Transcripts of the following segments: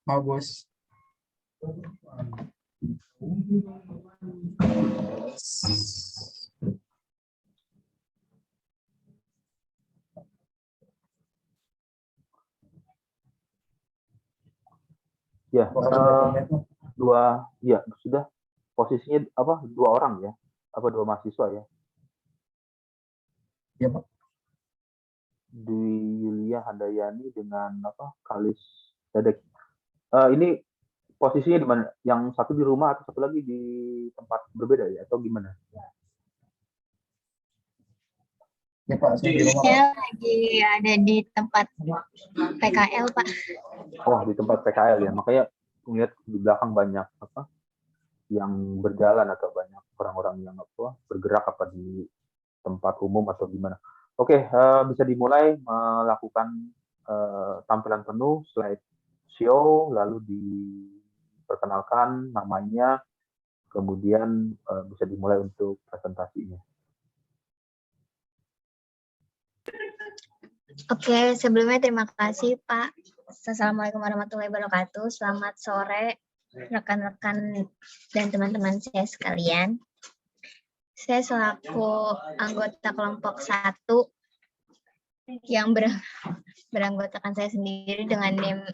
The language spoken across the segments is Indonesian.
Bagus. Ya, ya sudah posisinya apa? 2 orang ya? Apa 2 mahasiswa ya? Ya, Pak. Dwi Yulia Handayani dengan apa? Kalis Dedek. Ini posisinya di mana? Yang satu di rumah atau satu lagi di tempat berbeda ya? Atau gimana? Ya, Pak, saya di rumah, Saya Pak. lagi ada di tempat PKL, Pak. Oh, di tempat PKL ya. Makanya melihat di belakang banyak apa? Yang berjalan atau banyak orang-orang yang apa? Bergerak apa di tempat umum atau gimana? Oke, bisa dimulai melakukan tampilan penuh, slide show, lalu diperkenalkan namanya, kemudian bisa dimulai untuk presentasinya. Oke, sebelumnya terima kasih Pak. Assalamualaikum warahmatullahi wabarakatuh. Selamat sore rekan-rekan dan teman-teman saya sekalian. Saya selaku anggota kelompok 1 yang beranggotakan saya sendiri dengan NIM,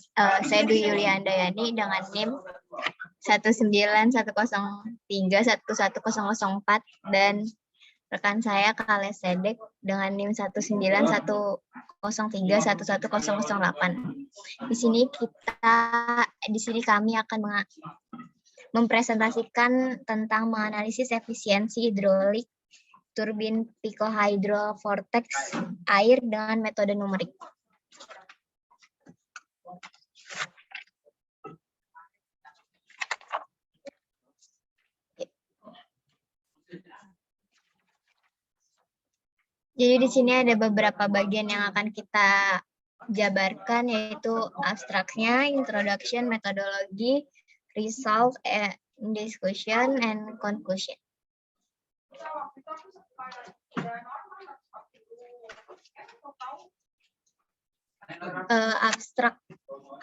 saya Dwi Yulia Handayani dengan NIM 191031104 dan rekan saya Kales Sedek dengan NIM 191031108. Di sini kami akan mempresentasikan tentang menganalisis efisiensi hidrolik turbin picohydro vortex air dengan metode numerik. Jadi di sini ada beberapa bagian yang akan kita jabarkan, yaitu abstraknya, introduction, metodologi, result, discussion, and conclusion.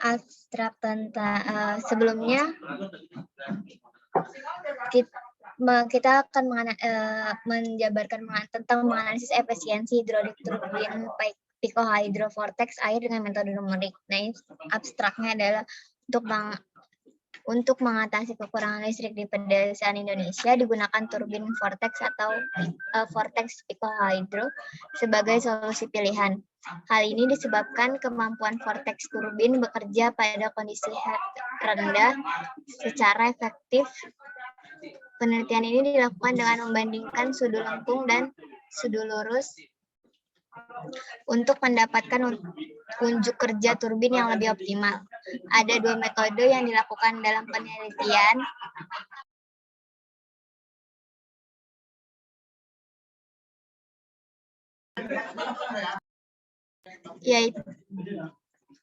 Abstrak tentang sebelumnya kita akan menjabarkan tentang menganalisis efisiensi hidrolik turbin picohydro vortex air dengan metode numerik. Nah, abstraknya adalah untuk mengatasi kekurangan listrik di pedesaan Indonesia digunakan turbin vortex atau vortex picohydro sebagai solusi pilihan. Hal ini disebabkan kemampuan vortex turbin bekerja pada kondisi rendah secara efektif. Penelitian ini dilakukan dengan membandingkan sudu lengkung dan sudu lurus untuk mendapatkan unjuk kerja turbin yang lebih optimal. Ada 2 metode yang dilakukan dalam penelitian,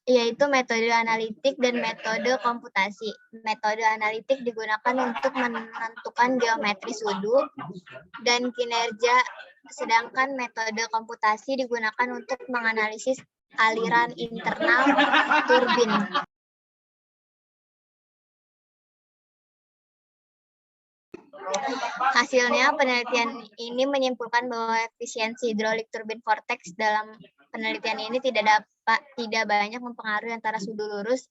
yaitu metode analitik dan metode komputasi. Metode analitik digunakan untuk menentukan geometri sudu dan kinerja, sedangkan metode komputasi digunakan untuk menganalisis aliran internal turbin. Hasilnya, penelitian ini menyimpulkan bahwa efisiensi hidrolik turbin vortex dalam penelitian ini tidak banyak mempengaruhi antara sudu lurus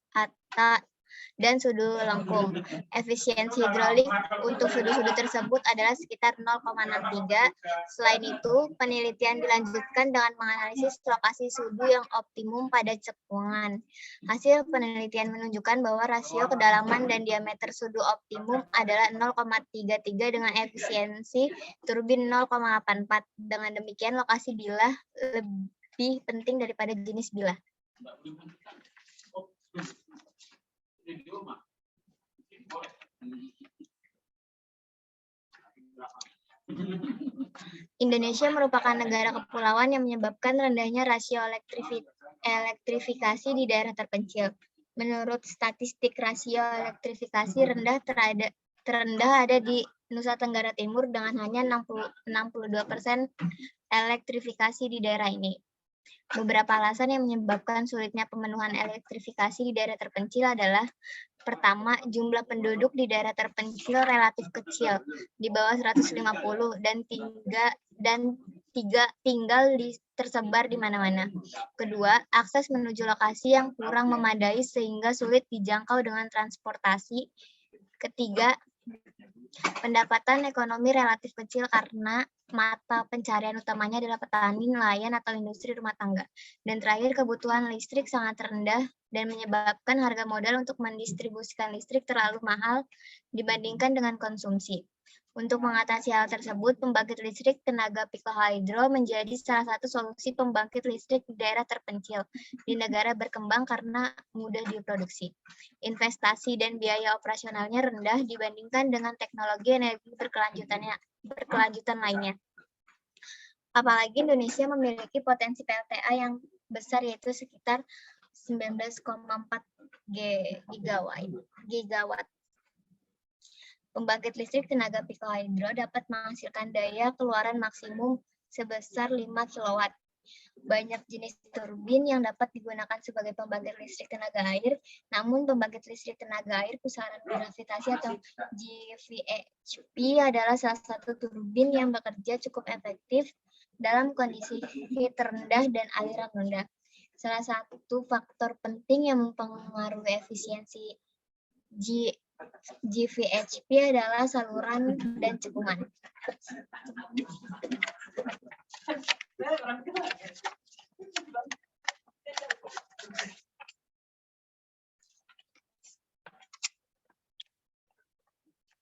dan sudu lengkung. Efisiensi hidrolik untuk sudu-sudu tersebut adalah sekitar 0,63. Selain itu, penelitian dilanjutkan dengan menganalisis lokasi sudu yang optimum pada cekungan. Hasil penelitian menunjukkan bahwa rasio kedalaman dan diameter sudu optimum adalah 0,33 dengan efisiensi turbin 0,84. Dengan demikian, lokasi bilah lebih penting daripada jenis bilah. Indonesia merupakan negara kepulauan yang menyebabkan rendahnya rasio elektrifikasi di daerah terpencil. Menurut statistik, rasio elektrifikasi terendah ada di Nusa Tenggara Timur dengan hanya 62% elektrifikasi di daerah ini. Beberapa alasan yang menyebabkan sulitnya pemenuhan elektrifikasi di daerah terpencil adalah: pertama, jumlah penduduk di daerah terpencil relatif kecil, di bawah 150 dan tinggal tersebar di mana-mana. Kedua, akses menuju lokasi yang kurang memadai sehingga sulit dijangkau dengan transportasi. Ketiga, pendapatan ekonomi relatif kecil karena mata pencarian utamanya adalah petani, nelayan, atau industri rumah tangga. Dan terakhir, kebutuhan listrik sangat rendah dan menyebabkan harga modal untuk mendistribusikan listrik terlalu mahal dibandingkan dengan konsumsi. Untuk mengatasi hal tersebut, pembangkit listrik tenaga pikohidro menjadi salah satu solusi pembangkit listrik di daerah terpencil di negara berkembang karena mudah diproduksi. Investasi dan biaya operasionalnya rendah dibandingkan dengan teknologi energi berkelanjutan lainnya. Apalagi Indonesia memiliki potensi PLTA yang besar, yaitu sekitar 19,4 gigawatt. Pembangkit listrik tenaga pikohidro dapat menghasilkan daya keluaran maksimum sebesar 5 kW. Banyak jenis turbin yang dapat digunakan sebagai pembangkit listrik tenaga air, namun pembangkit listrik tenaga air pusaran gravitasi atau GVHP adalah salah satu turbin yang bekerja cukup efektif dalam kondisi heat rendah dan aliran rendah. Salah satu faktor penting yang mempengaruhi efisiensi GVHP adalah saluran dan cekungan.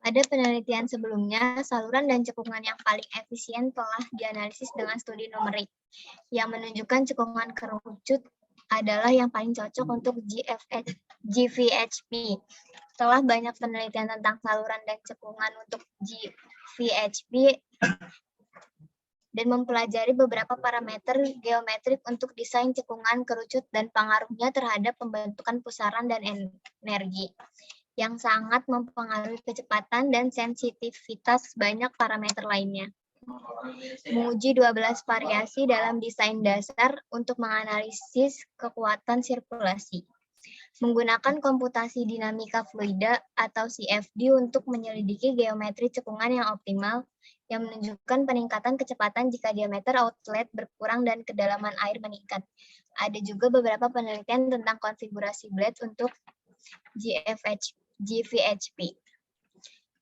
Pada penelitian sebelumnya, saluran dan cekungan yang paling efisien telah dianalisis dengan studi numerik, yang menunjukkan cekungan kerucut adalah yang paling cocok untuk GVHP. Setelah banyak penelitian tentang saluran dan cekungan untuk GVHP dan mempelajari beberapa parameter geometrik untuk desain cekungan kerucut dan pengaruhnya terhadap pembentukan pusaran dan energi, yang sangat mempengaruhi kecepatan dan sensitivitas banyak parameter lainnya. Menguji 12 variasi dalam desain dasar untuk menganalisis kekuatan sirkulasi. Menggunakan komputasi dinamika fluida atau CFD untuk menyelidiki geometri cekungan yang optimal, yang menunjukkan peningkatan kecepatan jika diameter outlet berkurang dan kedalaman air meningkat. Ada juga beberapa penelitian tentang konfigurasi blade untuk GVHP.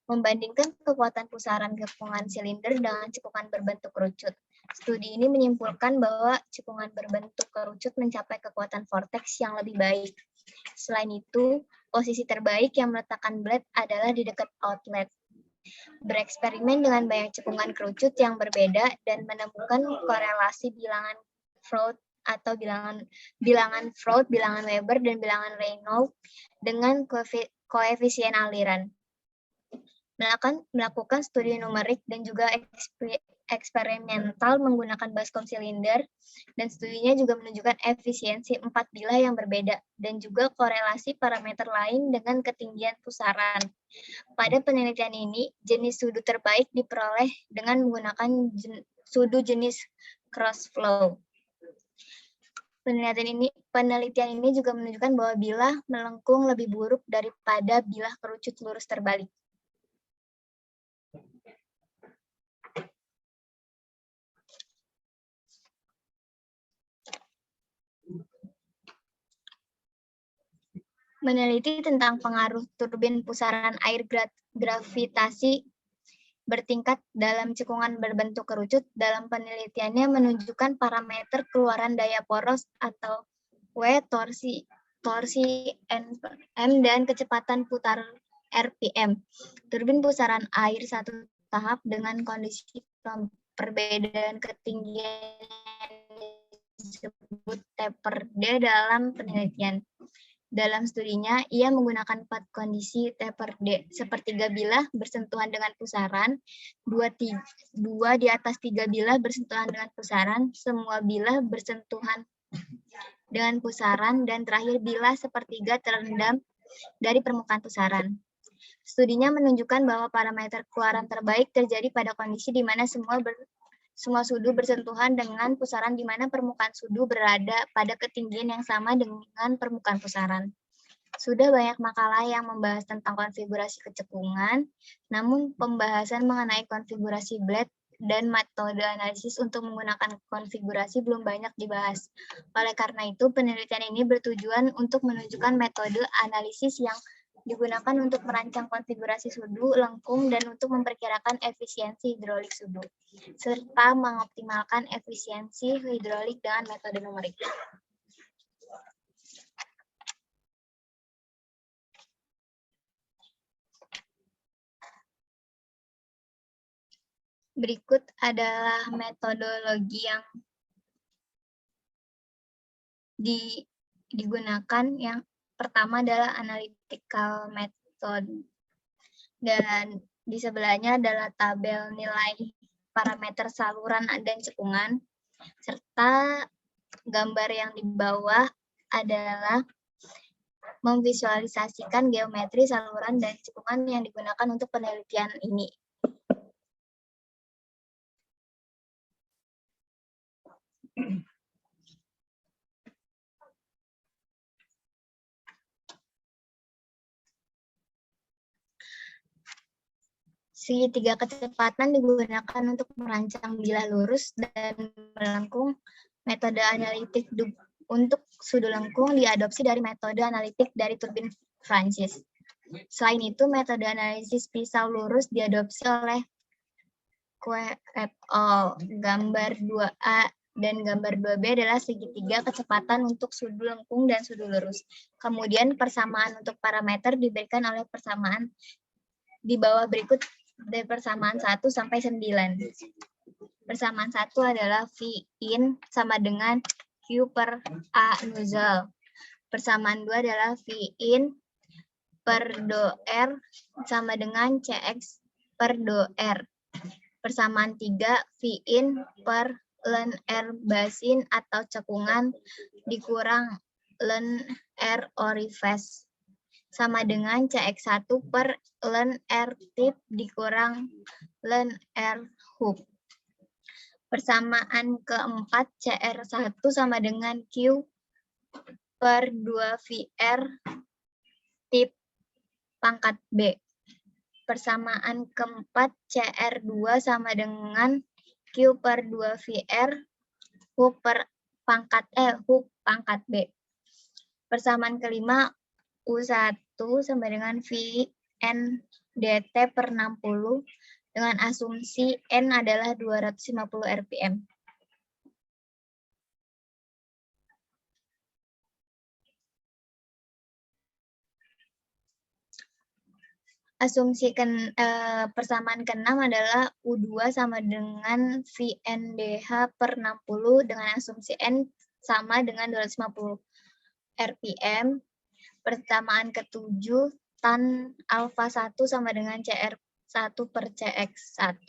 Membandingkan kekuatan pusaran cekungan silinder dengan cekungan berbentuk kerucut. Studi ini menyimpulkan bahwa cekungan berbentuk kerucut mencapai kekuatan vortex yang lebih baik. Selain itu, posisi terbaik yang meletakkan blade adalah di dekat outlet. Bereksperimen dengan banyak cekungan kerucut yang berbeda dan menemukan korelasi bilangan Freud atau bilangan Freud, bilangan Weber, dan bilangan Reynolds dengan koefisien aliran. Melakukan studi numerik dan juga eksperimental menggunakan baskom silinder, dan studinya juga menunjukkan efisiensi 4 bilah yang berbeda dan juga korelasi parameter lain dengan ketinggian pusaran. Pada penelitian ini, jenis sudu terbaik diperoleh dengan menggunakan sudu jenis cross flow. Penelitian ini juga menunjukkan bahwa bilah melengkung lebih buruk daripada bilah kerucut lurus terbalik. Meneliti tentang pengaruh turbin pusaran air gravitasi bertingkat dalam cekungan berbentuk kerucut. Dalam penelitiannya menunjukkan parameter keluaran daya poros atau W, torsi Nm, dan kecepatan putar RPM. Turbin pusaran air satu tahap dengan kondisi perbedaan ketinggian disebut taper D dalam penelitian. Dalam studinya, ia menggunakan 4 kondisi taper D. Sepertiga bilah bersentuhan dengan pusaran, dua di atas 3 bilah bersentuhan dengan pusaran, semua bilah bersentuhan dengan pusaran, dan terakhir bilah sepertiga terendam dari permukaan pusaran. Studinya menunjukkan bahwa parameter keluaran terbaik terjadi pada kondisi di mana semua Semua sudu bersentuhan dengan pusaran di mana permukaan sudu berada pada ketinggian yang sama dengan permukaan pusaran. Sudah banyak makalah yang membahas tentang konfigurasi kecekungan, namun pembahasan mengenai konfigurasi blade dan metode analisis untuk menggunakan konfigurasi belum banyak dibahas. Oleh karena itu, penelitian ini bertujuan untuk menunjukkan metode analisis yang digunakan untuk merancang konfigurasi sudu, lengkung, dan untuk memperkirakan efisiensi hidrolik sudu, serta mengoptimalkan efisiensi hidrolik dengan metode numerik. Berikut adalah metodologi yang digunakan. Yang pertama adalah analytical method. Dan di sebelahnya adalah tabel nilai parameter saluran dan cekungan. Serta gambar yang di bawah adalah memvisualisasikan geometri saluran dan cekungan yang digunakan untuk penelitian ini. Segitiga kecepatan digunakan untuk merancang bilah lurus dan melengkung. Metode analitik untuk sudu lengkung diadopsi dari metode analitik dari turbin Francis. Selain itu, metode analisis pisau lurus diadopsi oleh Kue et al. Gambar 2A dan gambar 2B adalah segitiga kecepatan untuk sudu lengkung dan sudu lurus. Kemudian persamaan untuk parameter diberikan oleh persamaan di bawah berikut dari persamaan 1 sampai 9. Persamaan 1 adalah V in sama dengan Q per A nozzle. Persamaan 2 adalah V in per do R sama dengan CX per do R. Persamaan 3 V in per ln R basin atau cekungan dikurang ln R orifice sama dengan CX1 per ln R tip dikurang ln R hook. Persamaan keempat CR1 sama dengan Q per 2VR tip pangkat B. Persamaan keempat CR2 sama dengan Q per 2VR hook per pangkat hook pangkat B. Persamaan kelima U1 sama dengan VN DT per 60 dengan asumsi N adalah 250 rpm. Asumsi persamaan ke-6 adalah U2 sama dengan VNDH per 60 dengan asumsi N sama dengan 250 rpm. Persamaan ke-7 tan alfa 1 sama dengan CR1 per CX1.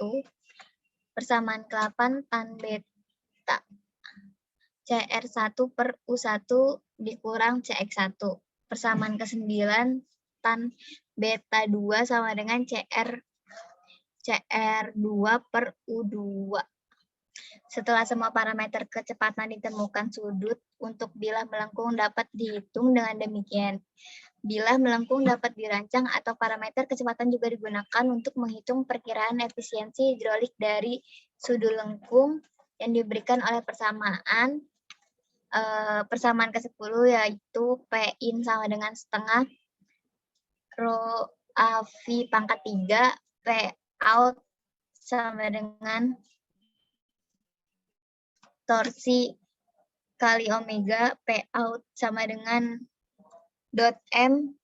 Persamaan ke-8 tan beta CR1 per U1 dikurang CX1. Persamaan ke-9 tan beta 2 sama dengan CR2 per U2. Setelah semua parameter kecepatan ditemukan, sudut untuk bilah melengkung dapat dihitung dengan demikian. Bilah melengkung dapat dirancang atau parameter kecepatan juga digunakan untuk menghitung perkiraan efisiensi hidrolik dari sudu lengkung yang diberikan oleh persamaan. Persamaan ke-10 yaitu P in sama dengan setengah rho AV pangkat 3, P out sama dengan torsi kali omega, P out sama dengan dot M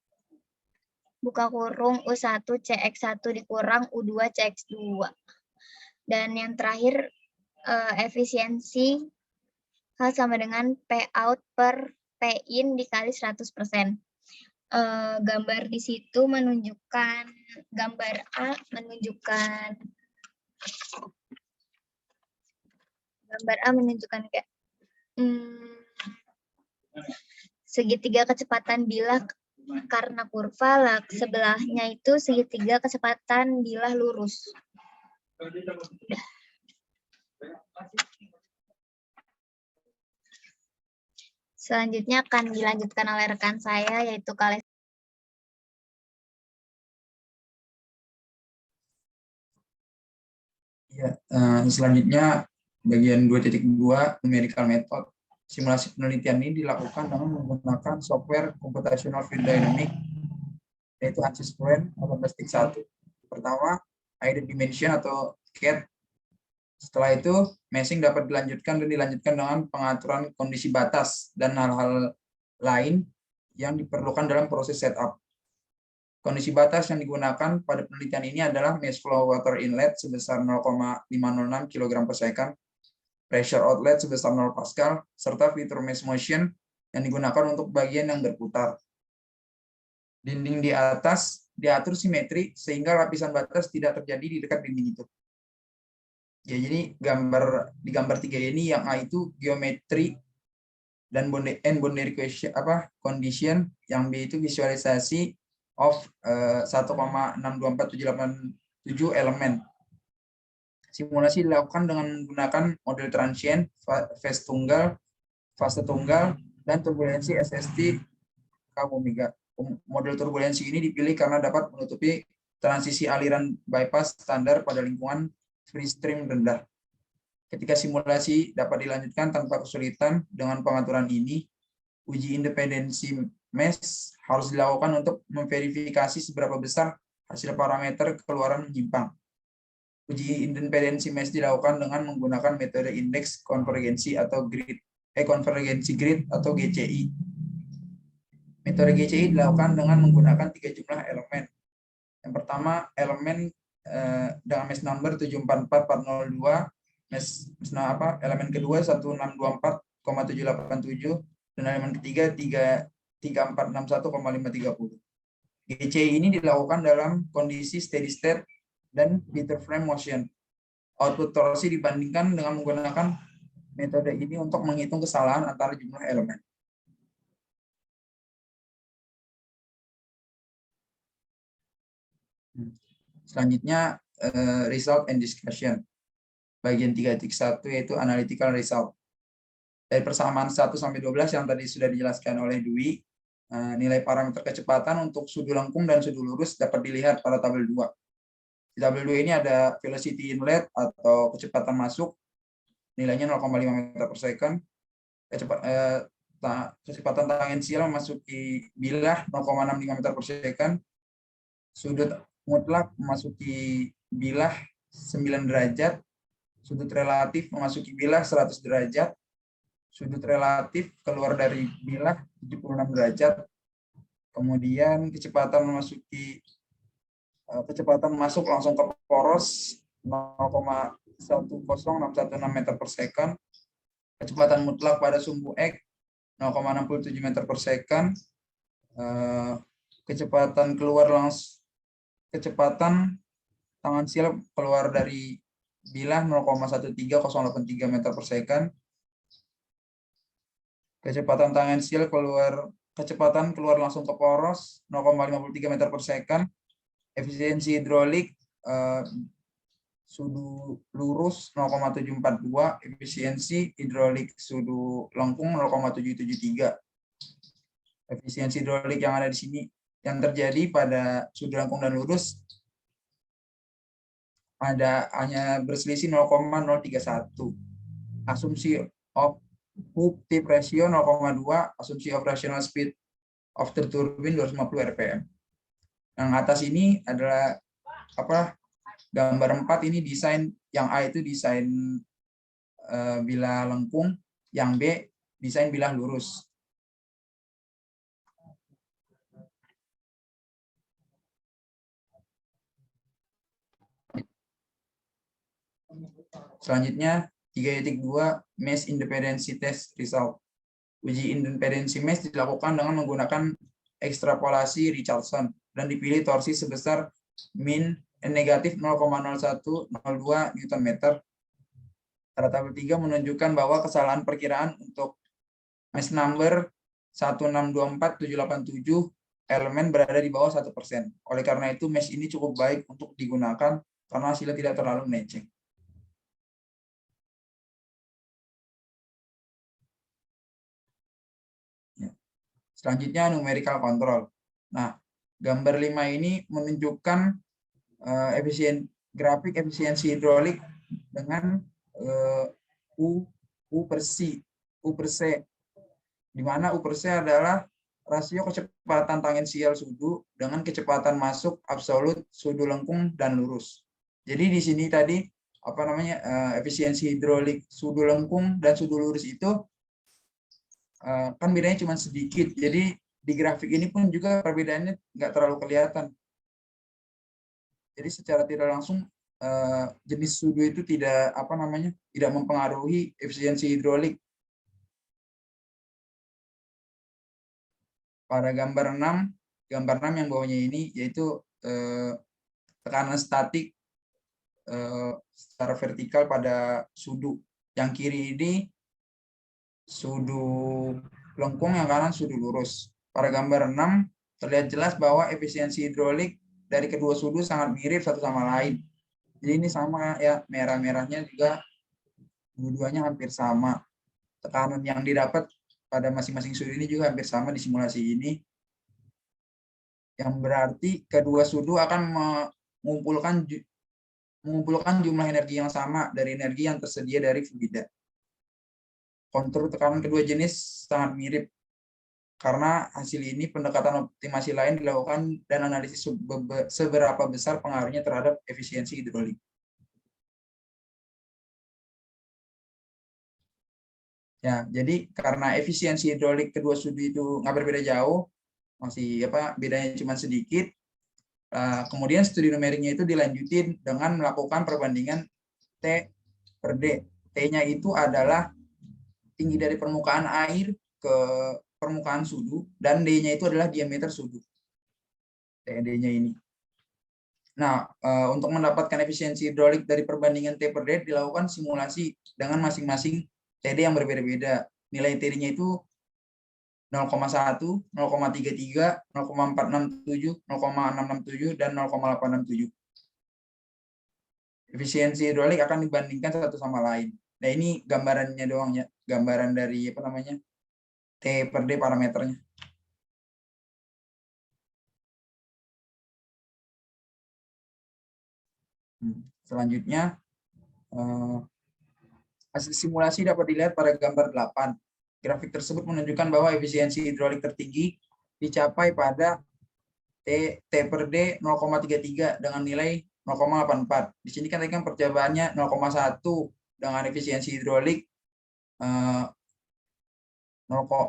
buka kurung U1 CX1 dikurang U2 CX2. Dan yang terakhir efisiensi H sama dengan P out per P in dikali 100%. Gambar di situ menunjukkan, gambar A menunjukkan kayak segitiga kecepatan bilah karena kurva lah, sebelahnya itu segitiga kecepatan bilah lurus. Selanjutnya akan dilanjutkan oleh rekan saya, yaitu Kales. Ya, selanjutnya bagian 2.2 numerical method. Simulasi penelitian ini dilakukan dengan menggunakan software computational field dynamic, yaitu ANSYS Fluent 18.1. Pertama, hidden dimension atau CAD. Setelah itu, meshing dapat dilanjutkan dengan pengaturan kondisi batas dan hal-hal lain yang diperlukan dalam proses setup. Kondisi batas yang digunakan pada penelitian ini adalah mesh flow water inlet sebesar 0,506 kg per second, pressure outlet sebesar 0 Pascal, serta fitur mesh motion yang digunakan untuk bagian yang berputar. Dinding di atas diatur simetri sehingga lapisan batas tidak terjadi di dekat dinding itu. Ya, jadi di gambar 3 ini yang A itu geometri dan boundary condition, yang B itu visualisasi of 1,624787 elemen. Simulasi dilakukan dengan menggunakan model transient, fase tunggal, dan turbulensi SST K omega. Model turbulensi ini dipilih karena dapat menutupi transisi aliran bypass standar pada lingkungan free stream rendah. Ketika simulasi dapat dilanjutkan tanpa kesulitan dengan pengaturan ini, uji independensi mesh harus dilakukan untuk memverifikasi seberapa besar hasil parameter keluaran menyimpang. Uji independensi mesh dilakukan dengan menggunakan metode indeks konvergensi atau konvergensi grid atau GCI. Metode GCI dilakukan dengan menggunakan 3 jumlah elemen. Yang pertama, elemen dengan mesh number 744402, elemen kedua 1624,787, dan elemen ketiga 3461,530. GCI ini dilakukan dalam kondisi steady state dan Peter frame motion. Output torsi dibandingkan dengan menggunakan metode ini untuk menghitung kesalahan antara jumlah elemen. Selanjutnya result and discussion. Bagian 3.1 yaitu analytical result. Dari persamaan 1 sampai 12 yang tadi sudah dijelaskan oleh Dwi, nilai parameter kecepatan untuk sudut lengkung dan sudut lurus dapat dilihat pada tabel 2. Di tabel 2 ini ada velocity inlet atau kecepatan masuk, nilainya 0,5 meter per second. Kecepatan tangensial memasuki bilah 0,65 meter per second. Sudut mutlak memasuki bilah 9 derajat, sudut relatif memasuki bilah 100 derajat, sudut relatif keluar dari bilah 76 derajat, kemudian kecepatan masuk langsung ke poros 0,10616 meter per second, kecepatan mutlak pada sumbu X 0,67 meter per second, kecepatan tangensial keluar dari bilah 0,13083 meter per second. Kecepatan tangensial keluar langsung ke poros 0,53 meter per second. Efisiensi hidrolik sudu lurus 0,742, efisiensi hidrolik sudu lengkung 0,773. Efisiensi hidrolik yang ada di sini yang terjadi pada sudut lengkung dan lurus hanya berselisih 0,031. Asumsi of hook tip ratio 0,2, asumsi operational speed of the turbine 250 rpm. Yang atas ini adalah gambar 4 ini desain, yang A itu desain bilah lengkung, yang B desain bilah lurus. Selanjutnya 3.2 mesh independency test result. Uji independensi mesh dilakukan dengan menggunakan ekstrapolasi Richardson dan dipilih torsi sebesar min negatif 0,0102 Nm. Pada tabel 3 menunjukkan bahwa kesalahan perkiraan untuk mesh number 1624787 elemen berada di bawah 1%. Oleh karena itu mesh ini cukup baik untuk digunakan karena hasilnya tidak terlalu melenceng. Selanjutnya numerical control. Nah, gambar 5 ini menunjukkan grafik efisiensi hidrolik dengan U per C, di mana U per C adalah rasio kecepatan tangensial sudu dengan kecepatan masuk absolut sudu lengkung dan lurus. Jadi di sini tadi efisiensi hidrolik sudu lengkung dan sudu lurus itu kan bedanya cuma sedikit. Jadi di grafik ini pun juga perbedaannya nggak terlalu kelihatan. Jadi secara tidak langsung jenis sudu itu tidak tidak mempengaruhi efisiensi hidrolik. Pada gambar 6 yang bawahnya ini yaitu tekanan statik secara vertikal pada sudu. Yang kiri ini sudu lengkung, yang kanan sudu lurus. Pada gambar 6 terlihat jelas bahwa efisiensi hidrolik dari kedua sudu sangat mirip satu sama lain. Jadi ini sama ya, merah-merahnya juga dua-duanya hampir sama. Tekanan yang didapat pada masing-masing sudu ini juga hampir sama di simulasi ini. Yang berarti kedua sudu akan mengumpulkan jumlah energi yang sama dari energi yang tersedia dari fluida. Kontur tekanan kedua jenis sangat mirip. Karena hasil ini pendekatan optimasi lain dilakukan dan analisis seberapa besar pengaruhnya terhadap efisiensi hidrolik. Ya, jadi karena efisiensi hidrolik kedua sudu itu nggak berbeda jauh, masih bedanya cuma sedikit. Kemudian studi numeriknya itu dilanjutin dengan melakukan perbandingan T per D. T-nya itu adalah tinggi dari permukaan air ke permukaan sudu, dan D-nya itu adalah diameter sudu. TD-nya ini. Nah, untuk mendapatkan efisiensi hidrolik dari perbandingan T per D dilakukan simulasi dengan masing-masing TD yang berbeda-beda. Nilai TD-nya itu 0,1, 0,33, 0,467, 0,667, dan 0,867. Efisiensi hidrolik akan dibandingkan satu sama lain. Nah, ini gambarannya doang ya, gambaran dari T per D parameternya. Selanjutnya, hasil simulasi dapat dilihat pada gambar 8. Grafik tersebut menunjukkan bahwa efisiensi hidrolik tertinggi dicapai pada T per D 0,33 dengan nilai 0,84. Di sini kan percobaannya 0,1 dengan efisiensi hidrolik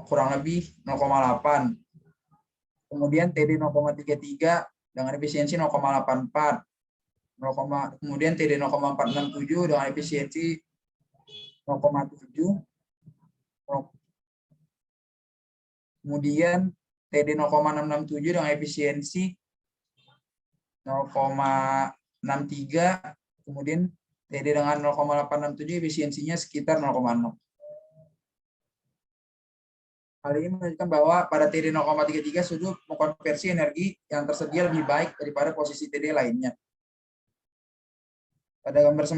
kurang lebih 0,8. Kemudian TD 0,33 dengan efisiensi 0,84. Kemudian TD 0,467 dengan efisiensi 0,7. Kemudian TD 0,667 dengan efisiensi 0,63. Kemudian TD dengan 0,867 efisiensinya sekitar 0,6. Hal ini menunjukkan bahwa pada TD 0,33 sudu mengkonversi energi yang tersedia lebih baik daripada posisi TD lainnya. Pada gambar 9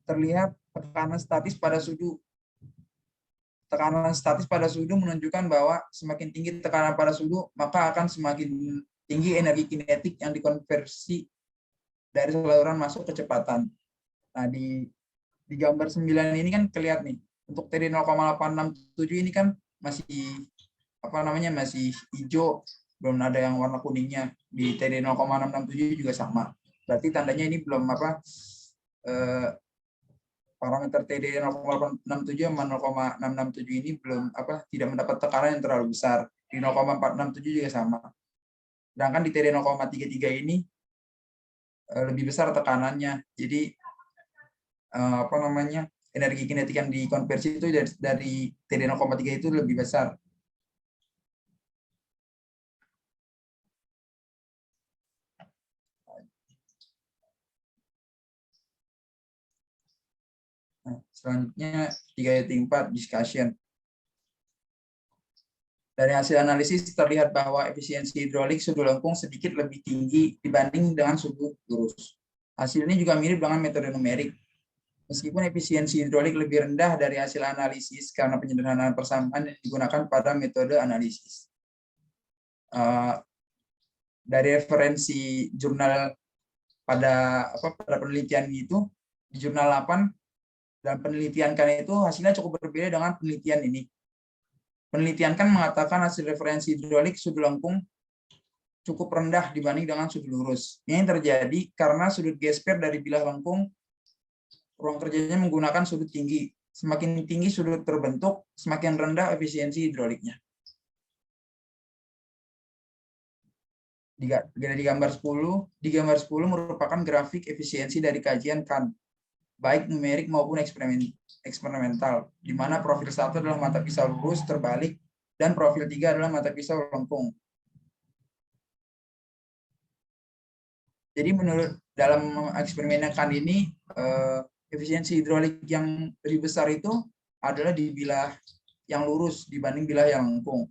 terlihat tekanan statis pada sudu. Tekanan statis pada sudu menunjukkan bahwa semakin tinggi tekanan pada sudu, maka akan semakin tinggi energi kinetik yang dikonversi dari saluran masuk kecepatan. Nah, di gambar 9 ini kan kelihatan nih, untuk TD 0,867 ini kan masih masih hijau, belum ada yang warna kuningnya. Di TD 0,667 juga sama. Berarti tandanya ini belum parameter TD 0,867 sama 0,667 ini belum tidak mendapat tekanan yang terlalu besar. Di 0,467 juga sama. Sedangkan di TD 0,33 ini lebih besar tekanannya. Jadi energi kinetik yang dikonversi itu dari TD 0,3 itu lebih besar. Nah, selanjutnya 3.4 discussion. Dari hasil analisis terlihat bahwa efisiensi hidrolik sudu lengkung sedikit lebih tinggi dibanding dengan sudu lurus. Hasil ini juga mirip dengan metode numerik. Meskipun efisiensi hidrolik lebih rendah dari hasil analisis karena penyederhanaan persamaan yang digunakan pada metode analisis. eh, dari referensi jurnal pada penelitian itu di jurnal 8 dan penelitian kan itu hasilnya cukup berbeda dengan penelitian ini. Penelitian kan mengatakan hasil referensi hidrolik sudut lengkung cukup rendah dibanding dengan sudut lurus. Ini terjadi karena sudut gesper dari bilah lengkung ruang kerjanya menggunakan sudut tinggi. Semakin tinggi sudut terbentuk, semakin rendah efisiensi hidroliknya. Di gambar 10, di gambar 10 merupakan grafik efisiensi dari kajian Kan, baik numerik maupun eksperimental, di mana profil 1 adalah mata pisau lurus terbalik dan profil 3 adalah mata pisau lengkung. Jadi menurut dalam eksperimen Kan ini, efisiensi hidrolik yang lebih besar itu adalah di bilah yang lurus dibanding bilah yang lengkung.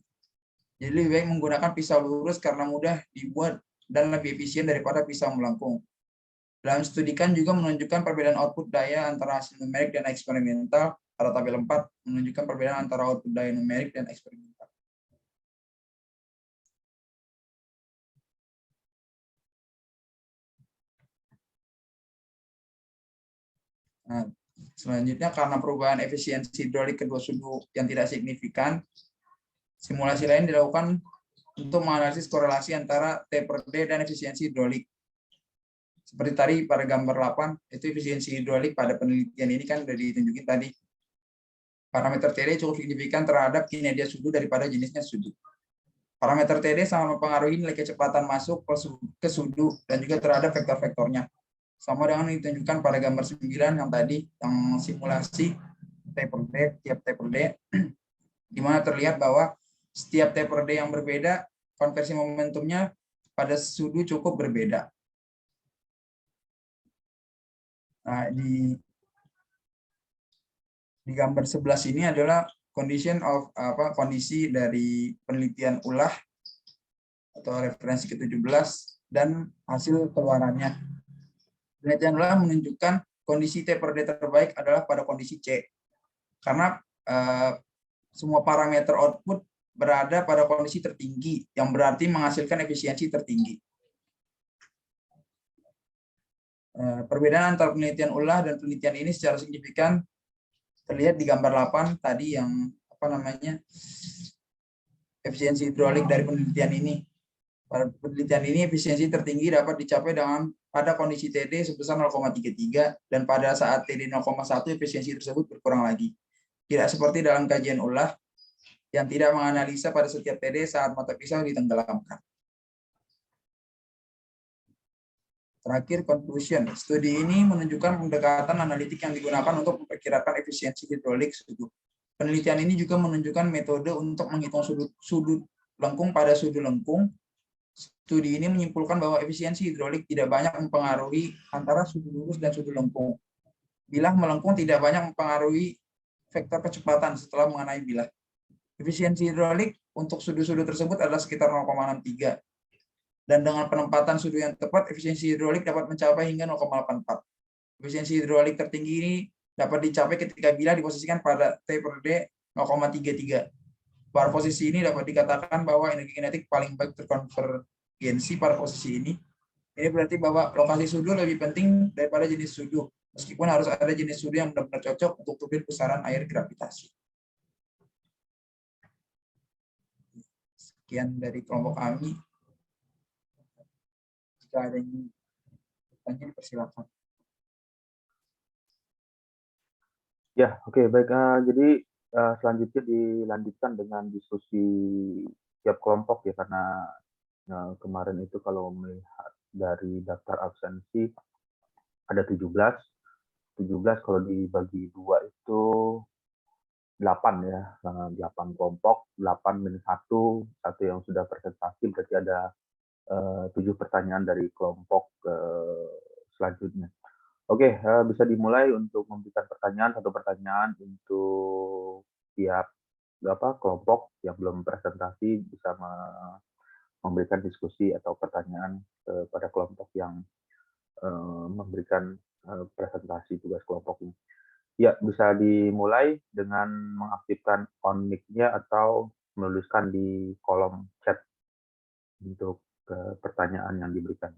Jadi lebih baik menggunakan pisau lurus karena mudah dibuat dan lebih efisien daripada pisau melengkung. Dalam studi Kan juga menunjukkan perbedaan output daya antara hasil numerik dan eksperimental. Pada tabel 4 menunjukkan perbedaan antara output daya numerik dan eksperimental. Nah, selanjutnya karena perubahan efisiensi hidrolik kedua sudut yang tidak signifikan, simulasi lain dilakukan untuk menganalisis korelasi antara T per D dan efisiensi hidrolik. Seperti tadi pada gambar 8, itu efisiensi hidrolik pada penelitian ini kan sudah ditunjukin tadi. Parameter TD cukup signifikan terhadap kinerja sudut daripada jenisnya sudut. Parameter TD sangat mempengaruhi nilai kecepatan masuk ke sudut dan juga terhadap vektor-vektornya. Sama dengan yang ditunjukkan pada gambar 9 yang tadi, yang simulasi T per D, tiap T per D, di mana terlihat bahwa setiap T per D yang berbeda, konversi momentumnya pada sudut cukup berbeda. Nah, di gambar 11 ini adalah kondisi dari penelitian ulah atau referensi ke-17 dan hasil keluarannya. Penelitian ulah menunjukkan kondisi T per D terbaik adalah pada kondisi C. Karena semua parameter output berada pada kondisi tertinggi, yang berarti menghasilkan efisiensi tertinggi. Perbedaan antara penelitian ulah dan penelitian ini secara signifikan terlihat di gambar 8 tadi yang efisiensi hidrolik dari penelitian ini. Pada penelitian ini efisiensi tertinggi dapat dicapai pada kondisi TD sebesar 0,33 dan pada saat TD 0,1 efisiensi tersebut berkurang lagi. Tidak seperti dalam kajian ulah yang tidak menganalisa pada setiap TD saat mata pisau ditenggelamkan. Terakhir, conclusion. Studi ini menunjukkan pendekatan analitik yang digunakan untuk memperkirakan efisiensi hidrolik sudut. Penelitian ini juga menunjukkan metode untuk menghitung sudut lengkung pada sudut lengkung. Studi ini menyimpulkan bahwa efisiensi hidrolik tidak banyak mempengaruhi antara sudut lurus dan sudut lengkung. Bilah melengkung tidak banyak mempengaruhi vektor kecepatan setelah mengenai bilah. Efisiensi hidrolik untuk sudut-sudut tersebut adalah sekitar 0,63. Dan dengan penempatan sudut yang tepat, efisiensi hidrolik dapat mencapai hingga 0,84. Efisiensi hidrolik tertinggi ini dapat dicapai ketika bilah diposisikan pada T per D 0,33. Pada posisi ini dapat dikatakan bahwa energi kinetik paling baik terkonvergensi pada posisi ini. Ini berarti bahwa lokasi sudut lebih penting daripada jenis sudut, meskipun harus ada jenis sudut yang benar-benar cocok untuk turbin pusaran air gravitasi. Sekian dari kelompok kami. Jika ada yang bertanya, dipersilakan. Ya, oke, baik. Jadi selanjutnya dilanjutkan dengan diskusi tiap kelompok ya, karena kemarin itu kalau melihat dari daftar absensi ada 17 kalau dibagi 2 itu 8 ya, 8 kelompok, 8 minus 1 yang sudah presentasi, berarti ada 7 pertanyaan dari kelompok selanjutnya. Oke, bisa dimulai untuk memberikan satu pertanyaan untuk tiap kelompok yang belum presentasi, bisa memberikan diskusi atau pertanyaan kepada kelompok yang memberikan presentasi tugas kelompoknya. Ya, bisa dimulai dengan mengaktifkan on mic-nya atau menuliskan di kolom chat untuk pertanyaan yang diberikan.